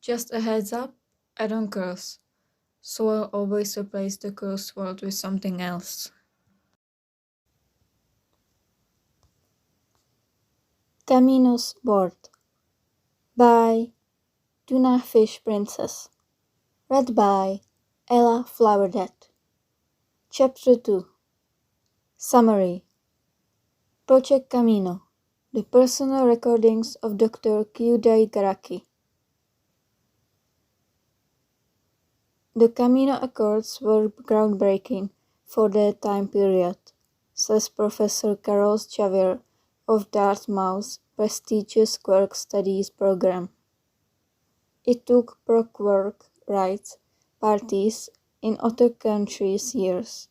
Just a heads up, I don't curse, so I'll always replace the curse word with something else. Kamino's Board by tunafishprincess. Read by Ella Flowerdet. Chapter 2. Summary. Project Kamino. The personal recordings of Dr. Kyudai Garaki. The Kamino Accords were groundbreaking for their time period, says Professor Carol Xavier of Dartmouth's prestigious Quirk Studies program. It took pro-Quirk rights parties in other countries years,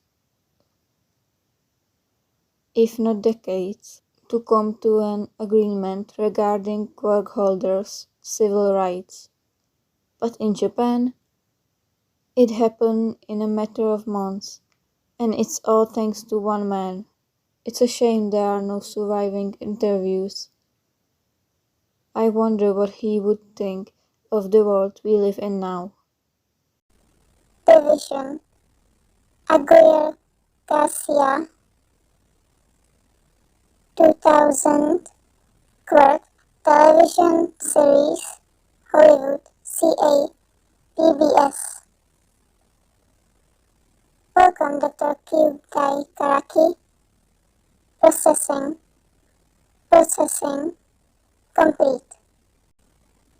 if not decades, to come to an agreement regarding Quirk holders' civil rights. But in Japan, it happened in a matter of months, and it's all thanks to one man. It's a shame there are no surviving interviews. I wonder what he would think of the world we live in now. Division Aguirre Garcia 2000 Quirk Television Series Hollywood CA PBS. Welcome Dr. Kyudai Garaki. Processing complete.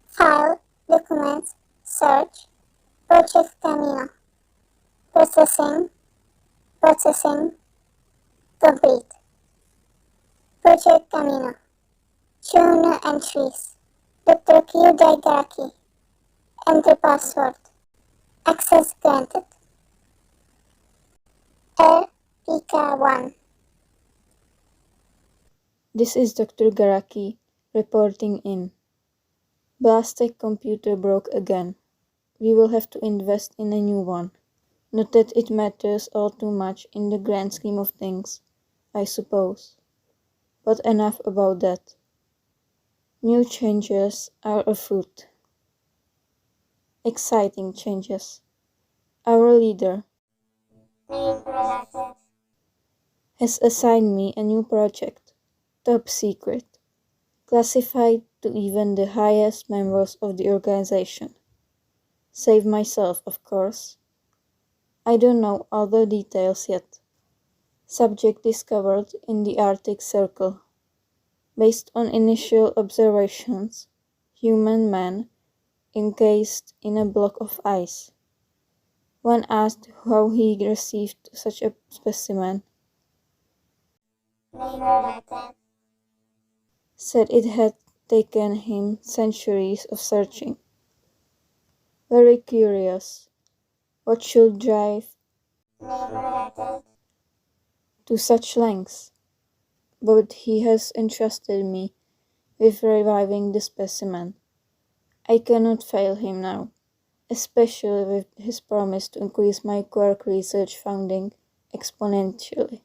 File, documents, search, Project Kamino. Processing complete. Project Kamino. 2 new entries. Dr. Kyudai Garaki. Enter password. Access granted. RPK1. This is Dr. Garaki reporting in. Blastek computer broke again. We will have to invest in a new one. Not that it matters all too much in the grand scheme of things, I suppose. But enough about that. New changes are afoot. Exciting changes. Our leader has assigned me a new project, top secret, classified to even the highest members of the organization. Save myself, of course. I don't know all the details yet. Subject discovered in the Arctic Circle. Based on initial observations, human man encased in a block of ice. When asked how he received such a specimen, said it had taken him centuries of searching. Very curious. What should drive to such lengths? But he has entrusted me with reviving the specimen. I cannot fail him now, especially with his promise to increase my Quirk research funding exponentially.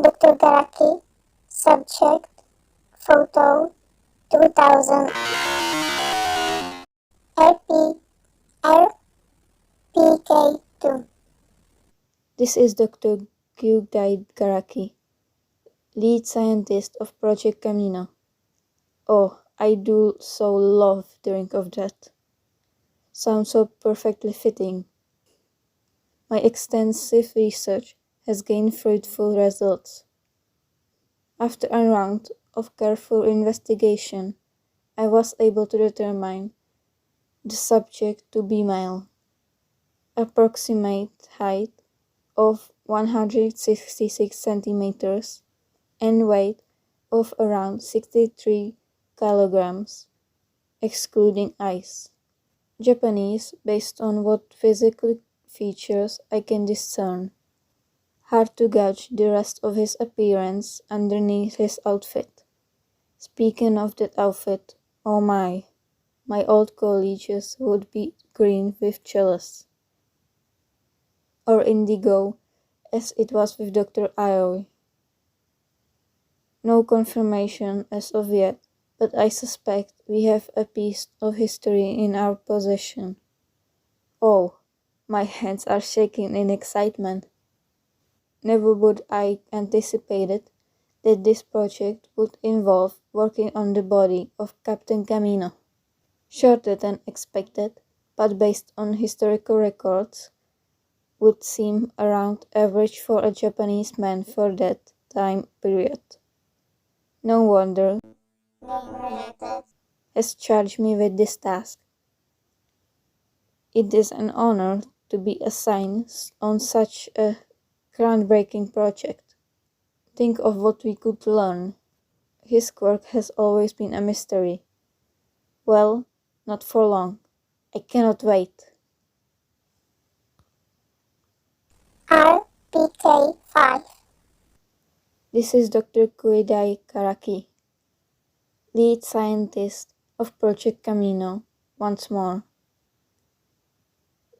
Dr. Garaki. Subject. Photo. 2000. RPK2. This is Dr. Kyudai Garaki, lead scientist of Project Kamino. Oh, I do so love the ring of that. Sounds so perfectly fitting. My extensive research has gained fruitful results. After a round of careful investigation, I was able to determine the subject to be male. Approximate height of 166 centimeters and weight of around 63 kilograms, excluding eyes. Japanese based on what physical features I can discern. Hard to gauge the rest of his appearance underneath his outfit. Speaking of that outfit, oh my old colleges would be green with jealous. Or indigo, as it was with Dr. Aoi. No confirmation as of yet but I suspect we have a piece of history in our possession. Oh, my hands are shaking in excitement. Never would I anticipated that this project would involve working on the body of Captain Kamino. Shorter than expected, but based on historical records, would seem around average for a Japanese man for that time period. No wonder has charged me with this task. It is an honor to be assigned on such a groundbreaking project. Think of what we could learn. His quirk has always been a mystery. Well, not for long. I cannot wait. RPK5. This is Dr. Kuidai Karaki, lead scientist of Project Kamino, once more.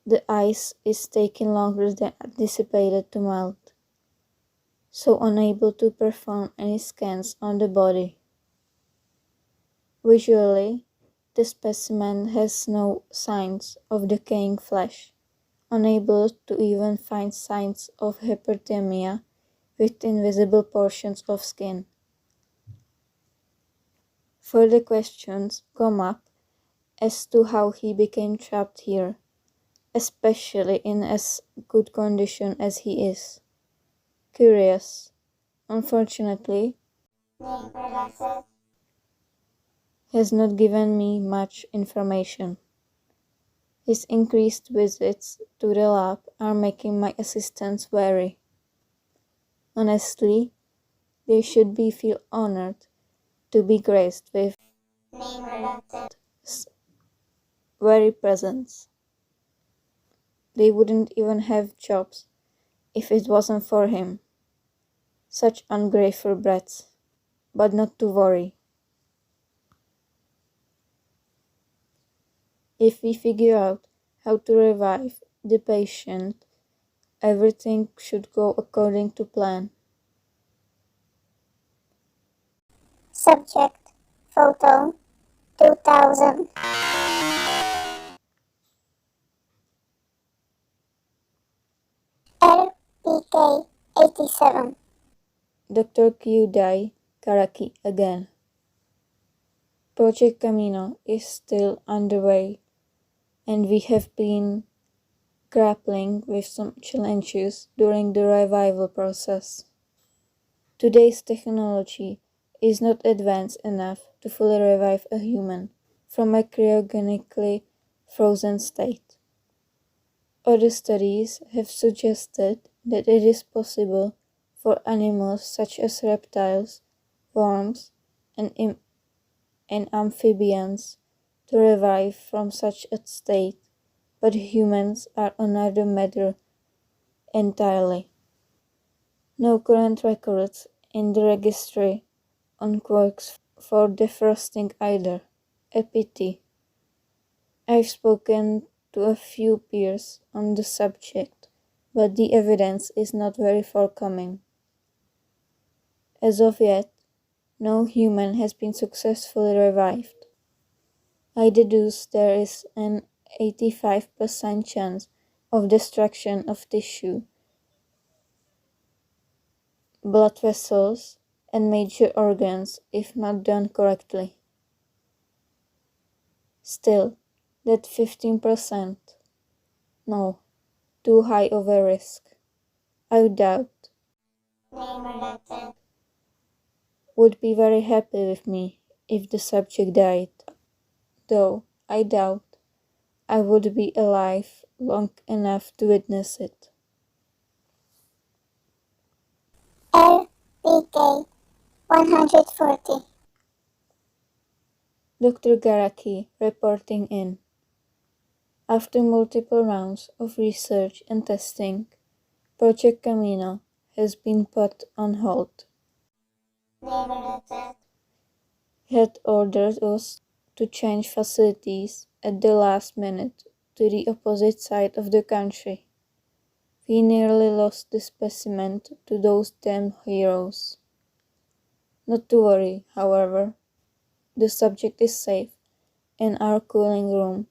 The ice is taking longer than anticipated to melt, so unable to perform any scans on the body. Visually, the specimen has no signs of decaying flesh, unable to even find signs of hyperthermia with invisible portions of skin. Further questions come up as to how he became trapped here, especially in as good condition as he is. Curious. Unfortunately, has not given me much information. His increased visits to the lab are making my assistants wary. Honestly, they should be feel honored to be graced with very presence. They wouldn't even have jobs if it wasn't for him. Such ungrateful brats. But not to worry. If we figure out how to revive the patient, everything should go according to plan. Subject. Photo. 2000. RPK87. Dr. Kyudai Karaki again. Project Kamino is still underway, and we have been grappling with some challenges during the revival process. Today's technology is not advanced enough to fully revive a human from a cryogenically frozen state. Other studies have suggested that it is possible for animals such as reptiles, worms, and amphibians to revive from such a state, but humans are another matter entirely. No current records in the registry on quirks for defrosting either. A pity. I've spoken to a few peers on the subject, but the evidence is not very forthcoming. As of yet, no human has been successfully revived. I deduce there is an 85% chance of destruction of tissue, blood vessels, and major organs if not done correctly. Still, that 15%, no, too high of a risk. I doubt would be very happy with me if the subject died, though I doubt I would be alive long enough to witness it. RPK 140. Dr. Garaki reporting in. After multiple rounds of research and testing, Project Kamino has been put on hold. He had ordered us to change facilities at the last minute to the opposite side of the country. We nearly lost the specimen to those damn heroes. Not to worry, however. The subject is safe in our cooling room,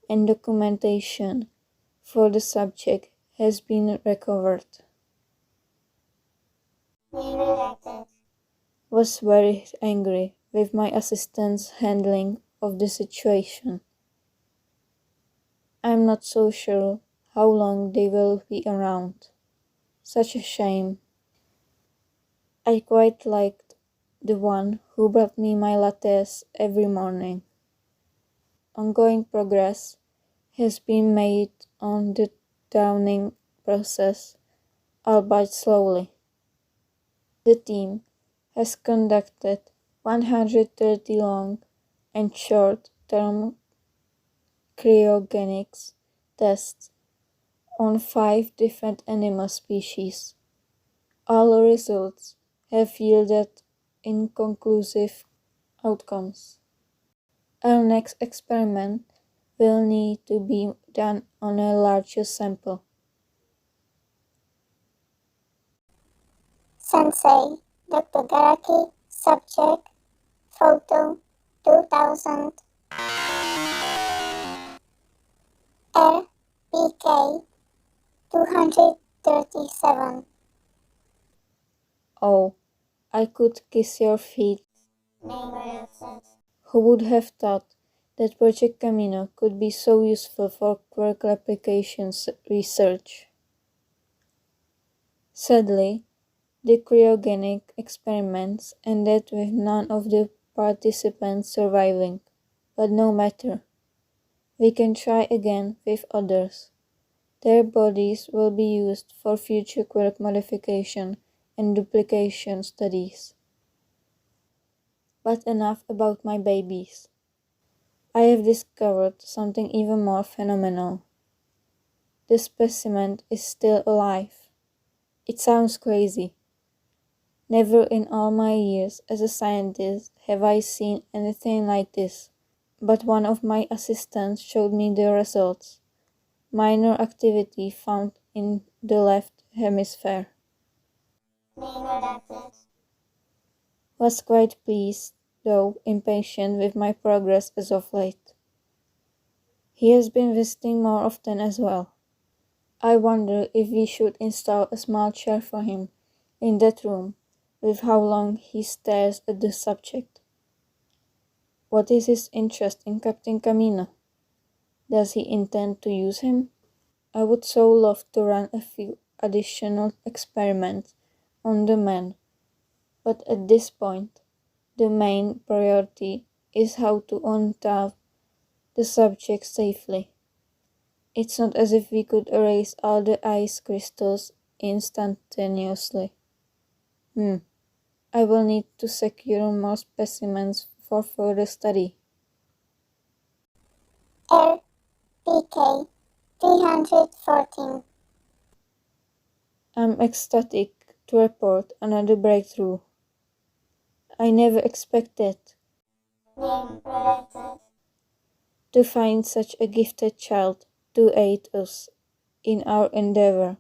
and documentation for the subject has been recovered. Was very angry with my assistant's handling of the situation. I'm not so sure how long they will be around. Such a shame. I quite liked the one who brought me my lattes every morning. Ongoing progress has been made on the downing process, albeit slowly. The team has conducted 130 long and short-term cryogenics tests on 5 different animal species. All results have yielded inconclusive outcomes. Our next experiment will need to be done on a larger sample. Sensei, Dr. Garaki, subject, photo, 2000, RPK, 237. Oh, I could kiss your feet. Who would have thought that Project Kamino could be so useful for quirk applications research? Sadly, the cryogenic experiments ended with none of the participants surviving, but no matter. We can try again with others. Their bodies will be used for future quirk modification and duplication studies. But enough about my babies. I have discovered something even more phenomenal. The specimen is still alive. It sounds crazy. Never in all my years as a scientist have I seen anything like this, but one of my assistants showed me the results. Minor activity found in the left hemisphere. Was quite pleased, though impatient with my progress as of late. He has been visiting more often as well. I wonder if we should install a small chair for him in that room, with how long he stares at the subject. What is his interest in Captain Kamino? Does he intend to use him? I would so love to run a few additional experiments on the man, but at this point, the main priority is how to untap the subject safely. It's not as if we could erase all the ice crystals instantaneously. I will need to secure more specimens for further study. RPK, 314. I'm ecstatic to report another breakthrough. I never expected to find such a gifted child to aid us in our endeavor.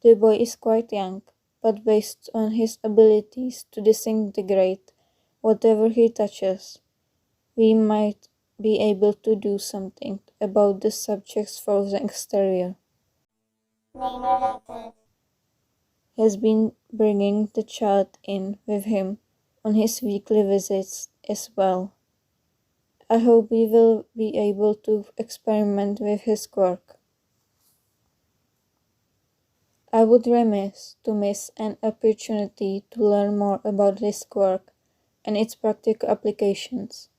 The boy is quite young, but based on his abilities to disintegrate whatever he touches, we might be able to do something about the subject's frozen exterior. Has been bringing the child in with him on his weekly visits as well. I hope we will be able to experiment with his quirk. I would remiss to miss an opportunity to learn more about this quirk and its practical applications.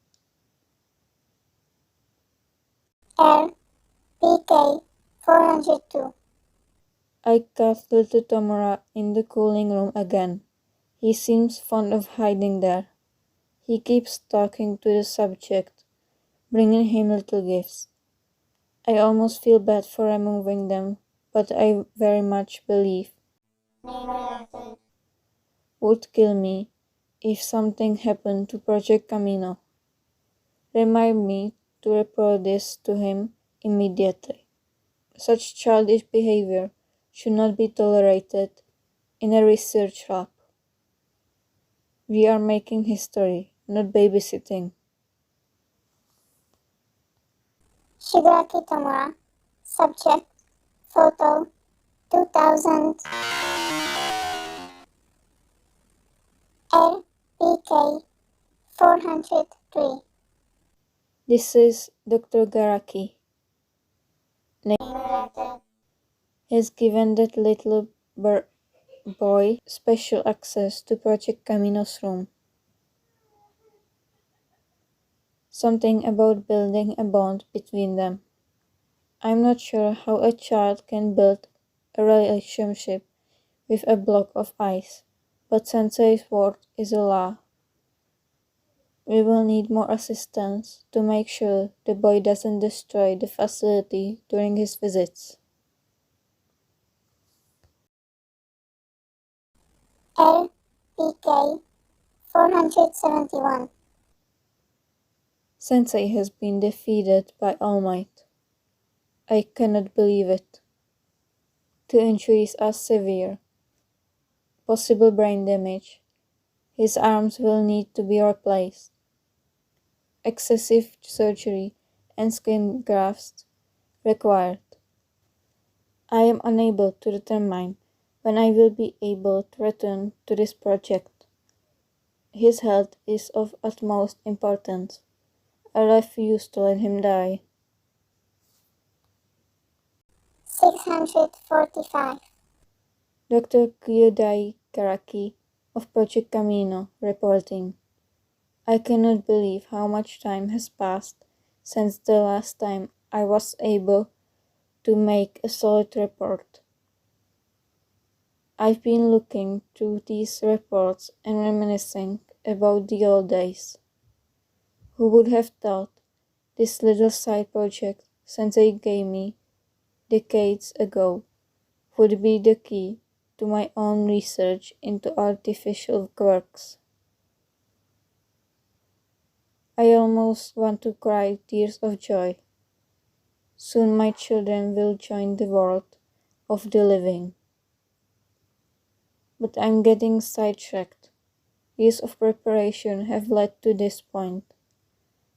RPK, 402. I cast little Tomura in the cooling room again. He seems fond of hiding there. He keeps talking to the subject, bringing him little gifts. I almost feel bad for removing them, but I very much believe would kill me if something happened to Project Kamino. Remind me to report this to him immediately. Such childish behavior should not be tolerated in a research lab. We are making history, not babysitting. Shigaraki Tomura. Subject. Photo. 2000. RPK 403. This is Dr. Garaki. Has given that little boy special access to Project Kamino's room. Something about building a bond between them. I'm not sure how a child can build a relationship with a block of ice, but Sensei's word is a law. We will need more assistance to make sure the boy doesn't destroy the facility during his visits. RPK 471. Sensei has been defeated by All Might. I cannot believe it. The injuries are severe. Possible brain damage. His arms will need to be replaced. Excessive surgery and skin grafts required. I am unable to determine when I will be able to return to this project. His health is of utmost importance. I refuse to let him die. 645. Dr. Kyodai Karaki of Project Kamino reporting. I cannot believe how much time has passed since the last time I was able to make a solid report. I've been looking through these reports and reminiscing about the old days. Who would have thought this little side project Sensei gave me decades ago would be the key to my own research into artificial quirks. I almost want to cry tears of joy. Soon my children will join the world of the living. But I'm getting sidetracked. Years of preparation have led to this point.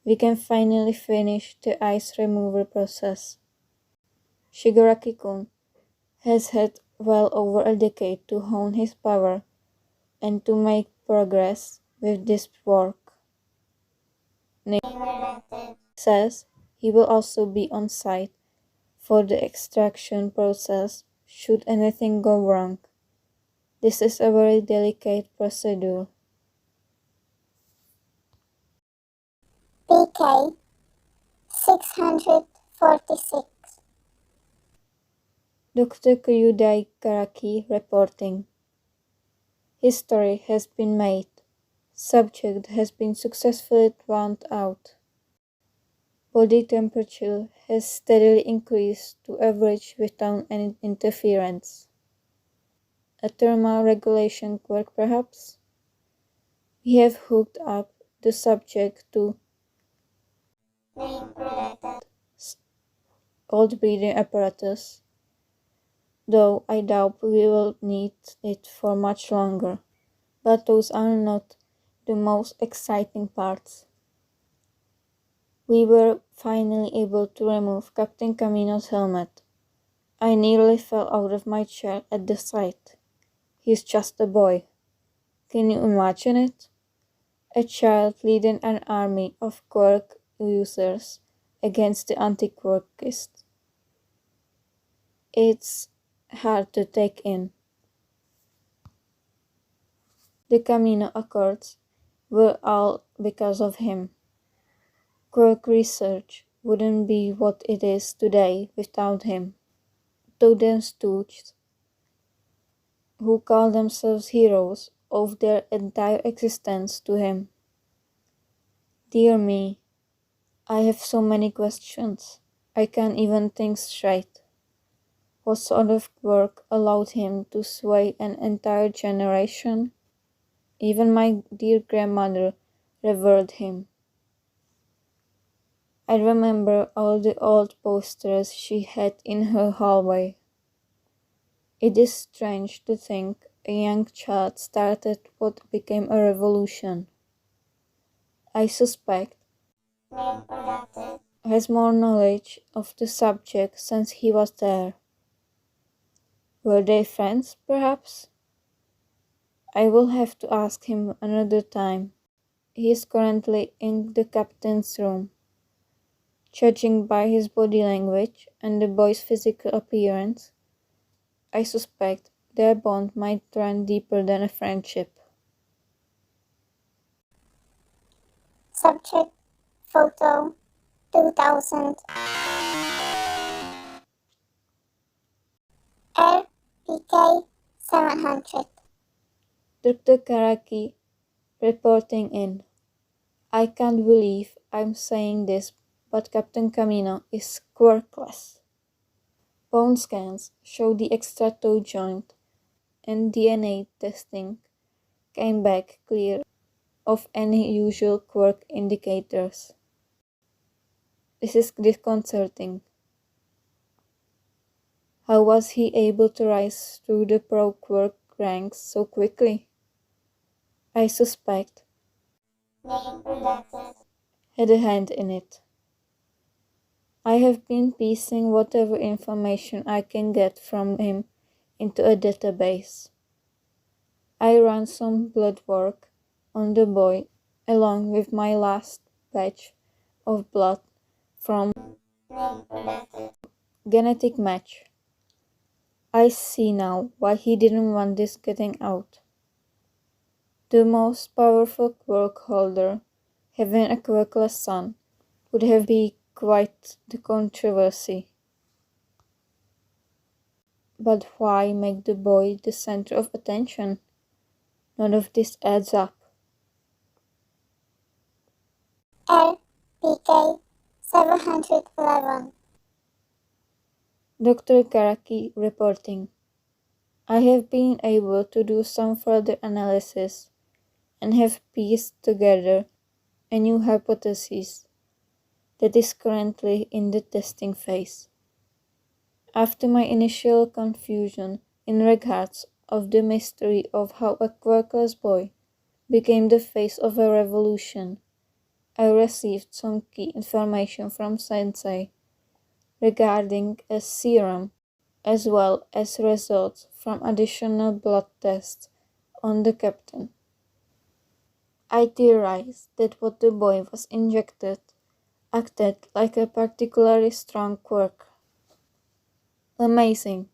We can finally finish the ice removal process. Shigaraki-kun has had well over a decade to hone his power and to make progress with this work. Nick says he will also be on site for the extraction process should anything go wrong. This is a very delicate procedure. PK 646. Dr. Kyudai Karaki reporting. History has been made. Subject has been successfully drowned out. Body temperature has steadily increased to average without any interference. A thermal regulation quirk perhaps? We have hooked up the subject to cold breathing apparatus, though I doubt we will need it for much longer. But those are not the most exciting parts. We were finally able to remove Captain Kamino's helmet. I nearly fell out of my chair at the sight. He's just a boy. Can you imagine it? A child leading an army of quirk users against the anti-quirkists. It's hard to take in. The Kamino Accords were all because of him. Quirk research wouldn't be what it is today without him. Totem stooges, who call themselves heroes, owe their entire existence to him. Dear me, I have so many questions. I can't even think straight. What sort of quirk allowed him to sway an entire generation? Even my dear grandmother revered him. I remember all the old posters she had in her hallway. It is strange to think a young child started what became a revolution. I suspect, has more knowledge of the subject since he was there. Were they friends, perhaps? I will have to ask him another time. He is currently in the captain's room. Judging by his body language and the boy's physical appearance, I suspect their bond might run deeper than a friendship. Subject photo 2000 RPK 700. Dr. Karaki reporting in. I can't believe I'm saying this, but Captain Kamino is quirkless. Bone scans show the extra toe joint, and DNA testing came back clear of any usual quirk indicators. This is disconcerting. How was he able to rise through the pro quirk ranks so quickly? I suspect had a hand in it. I have been piecing whatever information I can get from him into a database. I ran some blood work on the boy along with my last batch of blood from genetic match. I see now why he didn't want this getting out. The most powerful quirk holder having a quirkless son would have been quite the controversy. But why make the boy the center of attention? None of this adds up. RPK 711. Dr. Karaki reporting. I have been able to do some further analysis and have pieced together a new hypothesis that is currently in the testing phase. After my initial confusion in regards of the mystery of how a quirkless boy became the face of a revolution, I received some key information from Sensei regarding a serum as well as results from additional blood tests on the captain. I theorized that what the boy was injected acted like a particularly strong quirk. Amazing,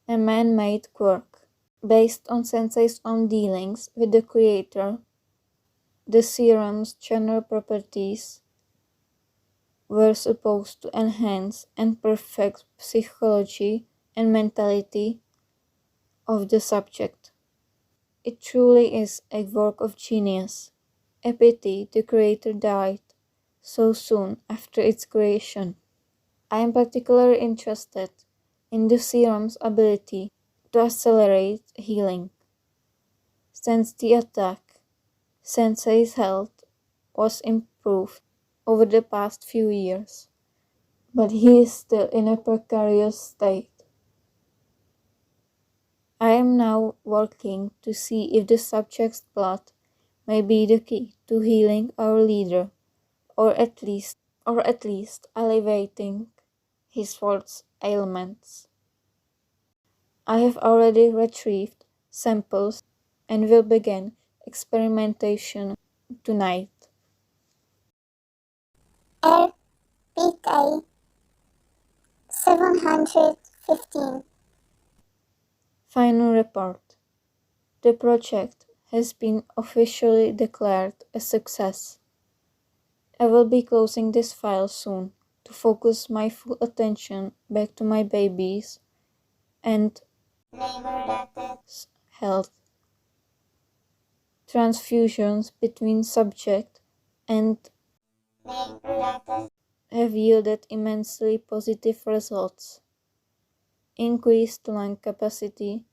a man-made quirk. Based on Sensei's own dealings with the creator, the serum's general properties were supposed to enhance and perfect psychology and mentality of the subject. It truly is a work of genius. A pity the creator died so soon after its creation. I am particularly interested in the serum's ability to accelerate healing. Since the attack, Sensei's health was improved over the past few years, but he is still in a precarious state. I am now working to see if the subject's blood may be the key to healing our leader, or at least alleviating his false ailments. I have already retrieved samples and will begin experimentation tonight. RPK 715. Final report. The project has been officially declared a success. I will be closing this file soon to focus my full attention back to my babies and health. Transfusions between subject and have yielded immensely positive results. Increased lung capacity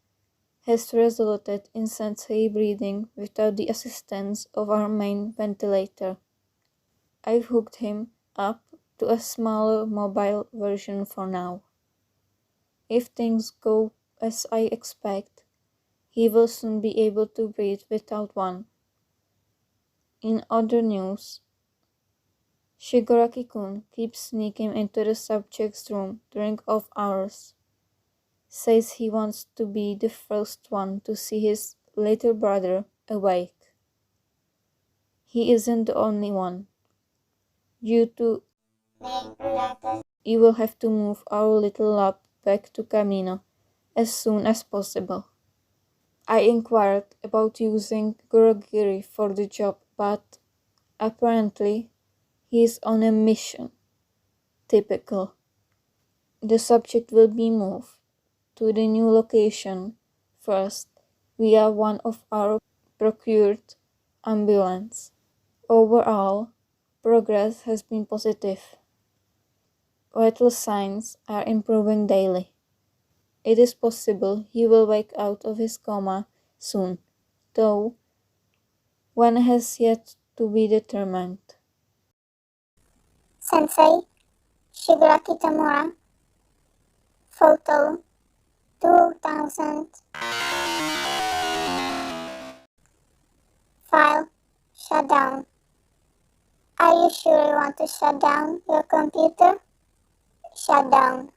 has resulted in Sensei breathing without the assistance of our main ventilator. I've hooked him up to a smaller mobile version for now. If things go as I expect, he will soon be able to breathe without one. In other news, Shigaraki-kun keeps sneaking into the subject's room during off hours. Says he wants to be the first one to see his little brother awake. He isn't the only one. Due to you will have to move our little lab back to Kamino as soon as possible. I inquired about using Gurogiri for the job, but apparently he is on a mission. Typical. The subject will be moved to the new location first via one of our procured ambulance. Overall, progress has been positive. Vital signs are improving daily. It is possible he will wake out of his coma soon, though when has yet to be determined. Sensei, Shigaraki Tamura. Photo 2000. File shut down. Are you sure you want to shut down your computer? Shut down.